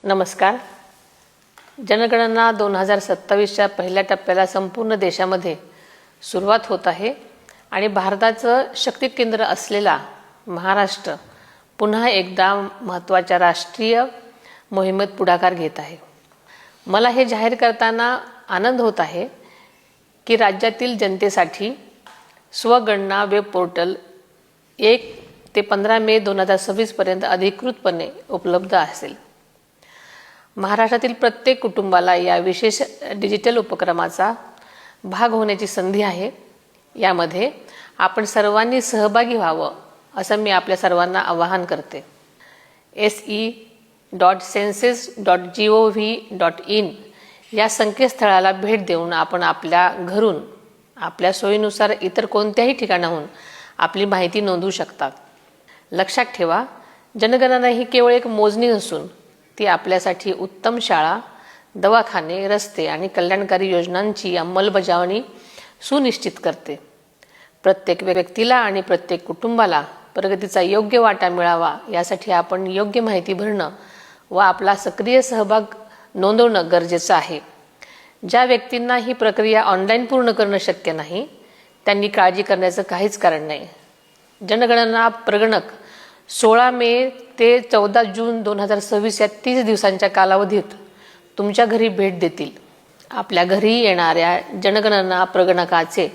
नमस्कार. जनगणना 2027च्या पहिल्या टप्प्याला संपूर्ण देशामध्ये सुरुवात होत आहे आणि भारताचं शक्ती केंद्र असलेला महाराष्ट्र पुन्हा एकदा महत्त्वाच्या राष्ट्रीय मोहिमेत पुढाकार घेत आहे. मला हे जाहीर करताना आनंद होत आहे की राज्यातील जनतेसाठी स्वगणना वेब पोर्टल 1 ते 15 मे 2026 पर्यंत अधिकृतपणे उपलब्ध असेल. महाराष्ट्रातील प्रत्येक कुटुंबाला या विशेष डिजिटल उपक्रमाचा भाग होण्याची संधी आहे. यामध्ये आपण सर्वांनी सहभागी व्हावं असं मी आपल्या सर्वांना आवाहन करते. se.census.gov.in या संकेतस्थळाला भेट देऊन आपण आपल्या घरून आपल्या सोयीनुसार इतर कोणत्याही ठिकाणाहून आपली माहिती नोंदवू शकता. लक्षात ठेवा, जनगणना ही केवळ एक मोजणी नसून ती आपल्यासाठी उत्तम शाळा, दवाखाने, रस्ते आणि कल्याणकारी योजनांची अंमलबजावणी सुनिश्चित करते. प्रत्येक व्यक्तीला आणि प्रत्येक कुटुंबाला प्रगतीचा योग्य वाटा मिळावा यासाठी आपण योग्य माहिती भरणं व आपला सक्रिय सहभाग नोंदवणं गरजेचं आहे. ज्या व्यक्तींना ही प्रक्रिया ऑनलाईन पूर्ण करणं शक्य नाही त्यांनी काळजी करण्याचं काहीच कारण नाही. जनगणना प्रगणक 16 मे ते 14 जून 2026 या 30 दिवसांच्या कालावधीत तुमच्या घरी भेट देतील. आपल्या घरी येणाऱ्या जनगणना प्रगणकाचे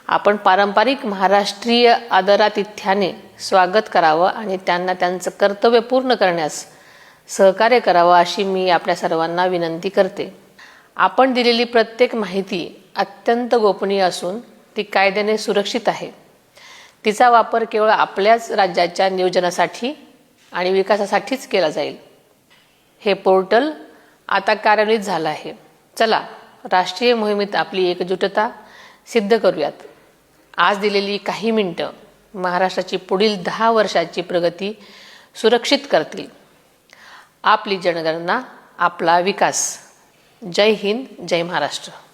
आपण पारंपरिक महाराष्ट्रीय आदरातिथ्याने स्वागत करावं आणि त्यांना त्यांचं कर्तव्य पूर्ण करण्यास सहकार्य करावं अशी मी आपल्या सर्वांना विनंती करते. आपण दिलेली प्रत्येक माहिती अत्यंत गोपनीय असून ती कायद्याने सुरक्षित आहे. तिचा वापर केवळ आपल्याच राज्याच्या नियोजनासाठी आणि विकासासाठीच केला जाईल. हे पोर्टल आता कार्यान्वित झालं आहे. चला, राष्ट्रीय मोहिमेत आपली एकजुटता सिद्ध करूयात. आज दिलेली काही मिनिटं महाराष्ट्राची पुढील 10 वर्षाची प्रगती सुरक्षित करतील. आपली जनगणना, आपला विकास. जय हिंद, जय महाराष्ट्र.